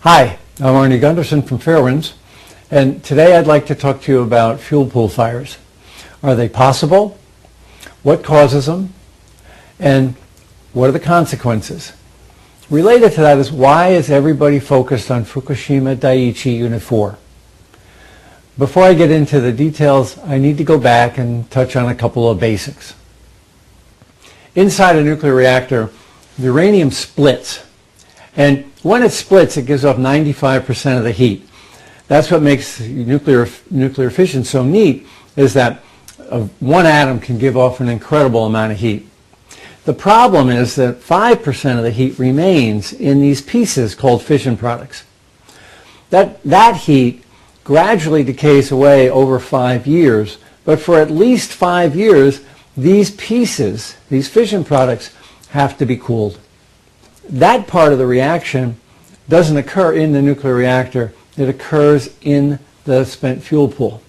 Hi, I'm Arnie Gunderson from Fairwinds, and today I'd like to talk to you about fuel pool fires. Are they possible? What causes them? And what are the consequences? Related to that is, why is everybody focused on Fukushima Daiichi Unit 4? Before I get into the details, I need to go back and touch on a couple of basics. Inside a nuclear reactor, the uranium splits. And when it splits, it gives off 95% of the heat. That's what makes nuclear fission so neat, is that one atom can give off an incredible amount of heat. The problem is that 5% of the heat remains in these pieces called fission products. That heat gradually decays away over 5 years, but for at least 5 years, these pieces, these fission products, have to be cooled. That part of the reaction doesn't occur in the nuclear reactor. It occurs in the spent fuel pool.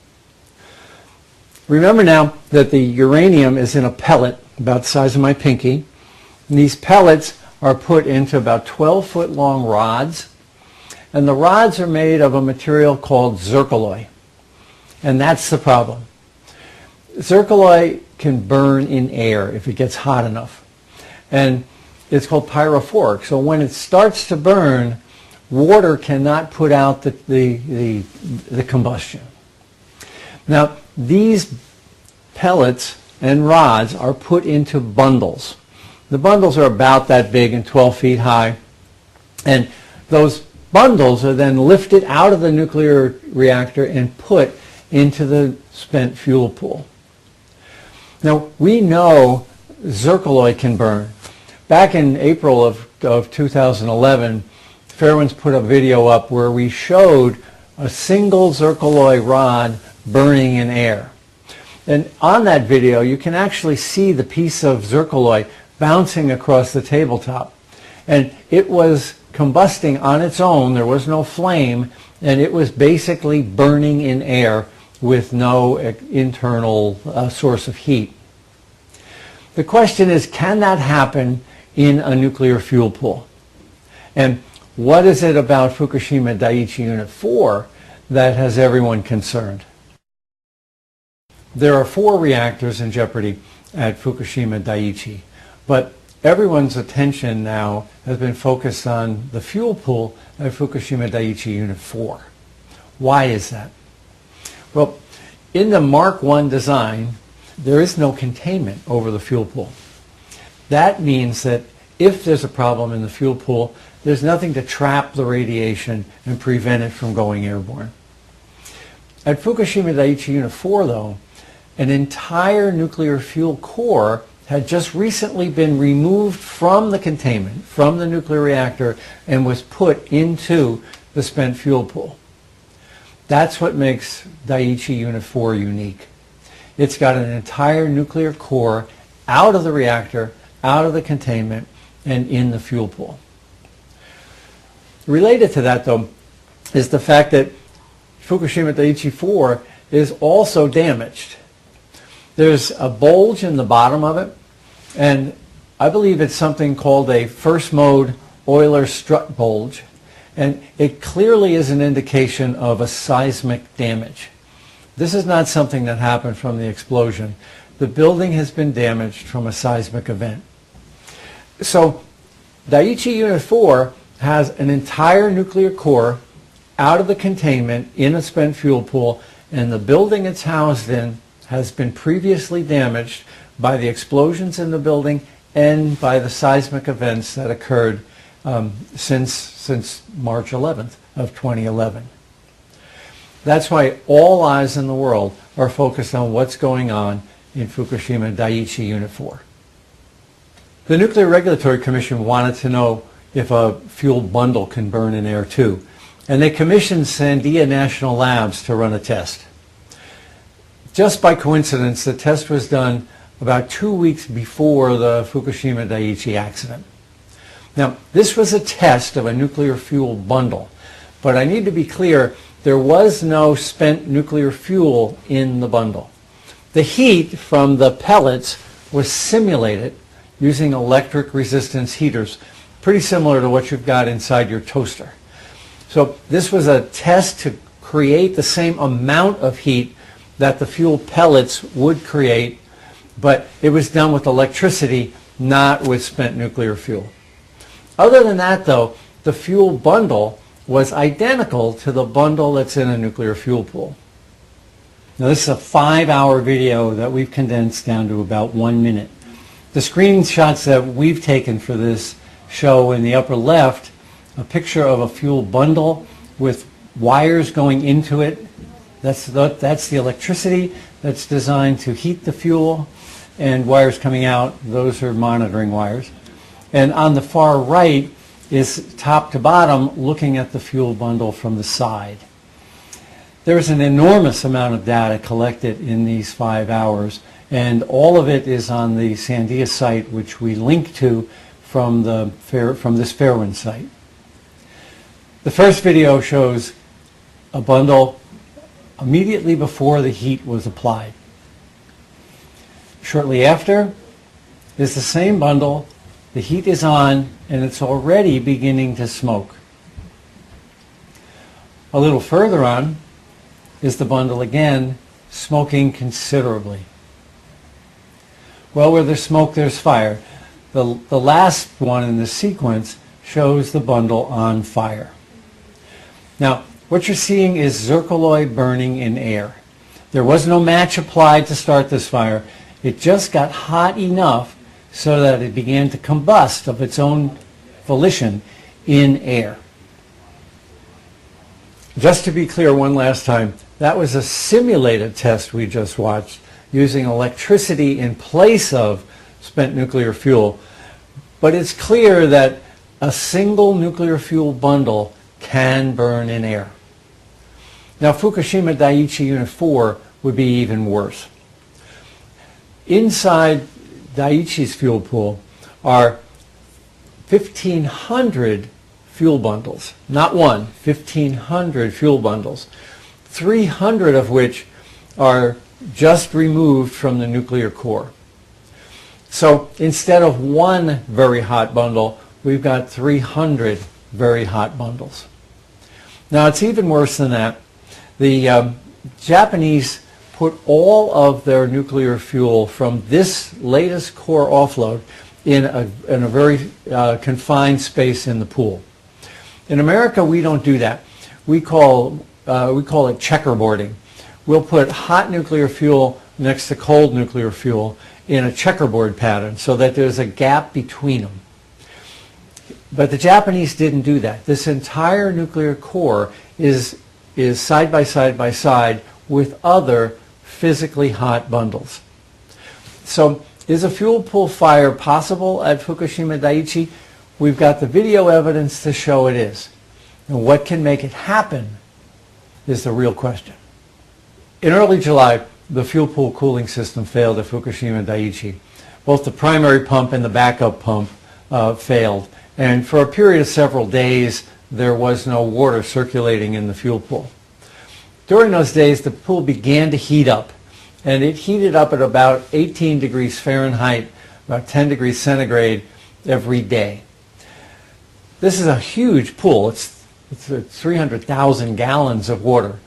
Remember now that the uranium is in a pellet about the size of my pinky. And these pellets are put into about 12-foot long rods. And the rods are made of a material called zircaloy. And that's the problem. Zircaloy can burn in air if it gets hot enough. And it's called pyrophoric. So when it starts to burn, water cannot put out the combustion. Now, these pellets and rods are put into bundles. The bundles are about that big and 12 feet high. And those bundles are then lifted out of the nuclear reactor and put into the spent fuel pool. Now, we know zircaloy can burn. Back in April of 2011, Fairwinds put a video up where we showed a single zircaloy rod burning in air. And on that video, you can actually see the piece of zircaloy bouncing across the tabletop. And it was combusting on its own. There was no flame, and it was basically burning in air with no internal source of heat. The question is, can that happen in a nuclear fuel pool? And what is it about Fukushima Daiichi Unit 4 that has everyone concerned? There are 4 reactors in jeopardy at Fukushima Daiichi, but everyone's attention now has been focused on the fuel pool at Fukushima Daiichi Unit 4. Why is that? Well, in the Mark I design, there is no containment over the fuel pool. That means that if there's a problem in the fuel pool, there's nothing to trap the radiation and prevent it from going airborne. At Fukushima Daiichi Unit 4, though, an entire nuclear fuel core had just recently been removed from the containment, from the nuclear reactor, and was put into the spent fuel pool. That's what makes Daiichi Unit 4 unique. It's got an entire nuclear core out of the reactor, out of the containment, and in the fuel pool. Related to that, though, is the fact that Fukushima Daiichi 4 is also damaged. There's a bulge in the bottom of it, and I believe it's something called a first mode Euler strut bulge, and it clearly is an indication of a seismic damage. This is not something that happened from the explosion. The building has been damaged from a seismic event. So Daiichi Unit 4 has an entire nuclear core out of the containment in a spent fuel pool, and the building it's housed in has been previously damaged by the explosions in the building and by the seismic events that occurred since March 11th of 2011. That's why all eyes in the world are focused on what's going on in Fukushima Daiichi Unit 4. The Nuclear Regulatory Commission wanted to know if a fuel bundle can burn in air too, and they commissioned Sandia National Labs to run a test. Just by coincidence, the test was done about 2 weeks before the Fukushima Daiichi accident. Now, this was a test of a nuclear fuel bundle, but I need to be clear, there was no spent nuclear fuel in the bundle. The heat from the pellets was simulated using electric resistance heaters, pretty similar to what you've got inside your toaster. So this was a test to create the same amount of heat that the fuel pellets would create, but it was done with electricity, not with spent nuclear fuel. Other than that, though, the fuel bundle was identical to the bundle that's in a nuclear fuel pool. Now, this is a 5-hour video that we've condensed down to about 1 minute. The screenshots that we've taken for this show in the upper left a picture of a fuel bundle with wires going into it. That's the electricity that's designed to heat the fuel, and wires coming out, those are monitoring wires. And on the far right is top to bottom looking at the fuel bundle from the side. There's an enormous amount of data collected in these 5 hours, and all of it is on the Sandia site, which we link to from this Fairwind site. The first video shows a bundle immediately before the heat was applied. Shortly after is the same bundle, the heat is on, and it's already beginning to smoke. A little further on is the bundle again, smoking considerably. Well, where there's smoke, there's fire. The last one in the sequence shows the bundle on fire. Now, what you're seeing is zircaloy burning in air. There was no match applied to start this fire. It just got hot enough so that it began to combust of its own volition in air. Just to be clear one last time, that was a simulated test we just watched using electricity in place of spent nuclear fuel. But it's clear that a single nuclear fuel bundle can burn in air. Now, Fukushima Daiichi Unit 4 would be even worse. Inside Daiichi's fuel pool are 1,500 fuel bundles, not one, 1,500 fuel bundles, 300 of which are just removed from the nuclear core. So instead of one very hot bundle, we've got 300 very hot bundles. Now, it's even worse than that. The Japanese put all of their nuclear fuel from this latest core offload in a very confined space in the pool. In America, we don't do that. We call it checkerboarding. We'll put hot nuclear fuel next to cold nuclear fuel in a checkerboard pattern so that there's a gap between them. But the Japanese didn't do that. This entire nuclear core is side by side with other physically hot bundles. So is a fuel pool fire possible at Fukushima Daiichi? We've got the video evidence to show it is. And what can make it happen is the real question. In early July, the fuel pool cooling system failed at Fukushima Daiichi. Both the primary pump and the backup pump failed. And for a period of several days, there was no water circulating in the fuel pool. During those days, the pool began to heat up. And it heated up at about 18 degrees Fahrenheit, about 10 degrees centigrade every day. This is a huge pool. It's 300,000 gallons of water.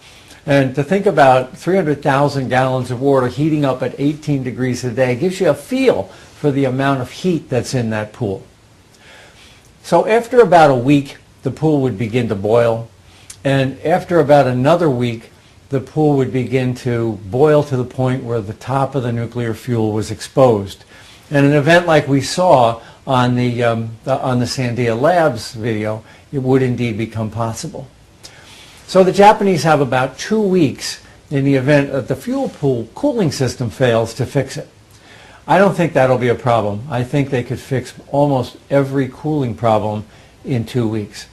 And to think about 300,000 gallons of water heating up at 18 degrees a day gives you a feel for the amount of heat that's in that pool. So after about a week, the pool would begin to boil. And after about another week, the pool would begin to boil to the point where the top of the nuclear fuel was exposed. And an event like we saw on the Sandia Labs video, it would indeed become possible. So the Japanese have about 2 weeks in the event that the fuel pool cooling system fails to fix it. I don't think that'll be a problem. I think they could fix almost every cooling problem in 2 weeks.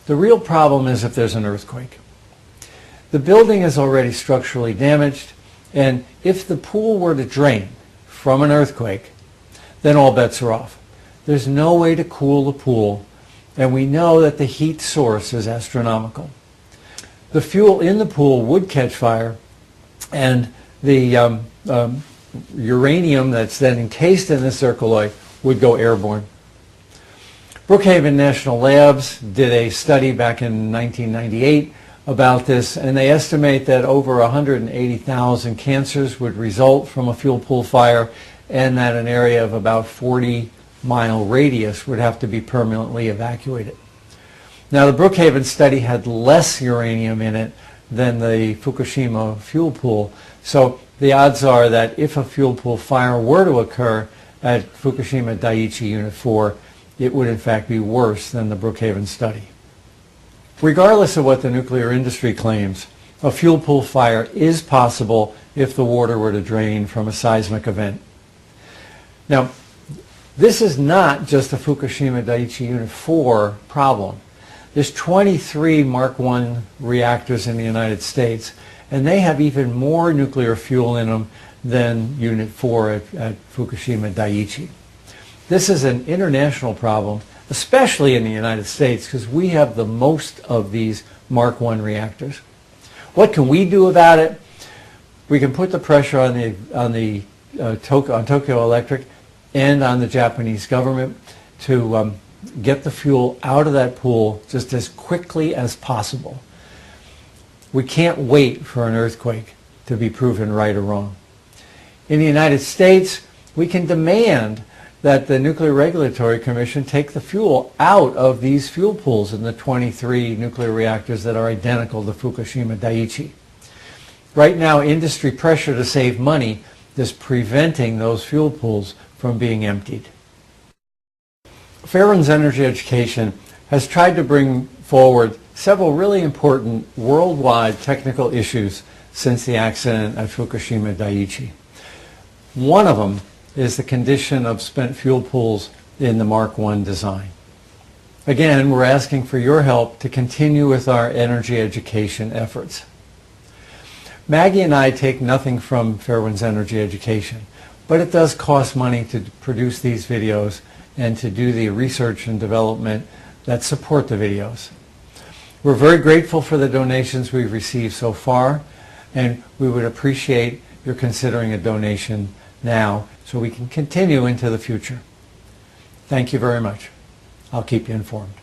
The real problem is if there's an earthquake. The building is already structurally damaged, and if the pool were to drain from an earthquake, then all bets are off. There's no way to cool the pool, and we know that the heat source is astronomical. The fuel in the pool would catch fire, and the uranium that's then encased in the zircaloy would go airborne. Brookhaven National Labs did a study back in 1998 about this, and they estimate that over 180,000 cancers would result from a fuel pool fire, and that an area of about 40-mile radius would have to be permanently evacuated. Now, the Brookhaven study had less uranium in it than the Fukushima fuel pool, so the odds are that if a fuel pool fire were to occur at Fukushima Daiichi Unit 4, it would in fact be worse than the Brookhaven study. Regardless of what the nuclear industry claims, a fuel pool fire is possible if the water were to drain from a seismic event. Now, this is not just a Fukushima Daiichi Unit 4 problem. There's 23 Mark I reactors in the United States, and they have even more nuclear fuel in them than Unit 4 at Fukushima Daiichi. This is an international problem, especially in the United States, because we have the most of these Mark I reactors. What can we do about it? We can put the pressure on Tokyo Electric and on the Japanese government to get the fuel out of that pool just as quickly as possible. We can't wait for an earthquake to be proven right or wrong. In the United States, we can demand that the Nuclear Regulatory Commission take the fuel out of these fuel pools in the 23 nuclear reactors that are identical to Fukushima Daiichi. Right now, industry pressure to save money is preventing those fuel pools from being emptied. Fairwinds Energy Education has tried to bring forward several really important worldwide technical issues since the accident at Fukushima Daiichi. One of them is the condition of spent fuel pools in the Mark I design. Again, we're asking for your help to continue with our energy education efforts. Maggie and I take nothing from Fairwinds Energy Education, but it does cost money to produce these videos and to do the research and development that support the videos. We're very grateful for the donations we've received so far, and we would appreciate your considering a donation now so we can continue into the future. Thank you very much. I'll keep you informed.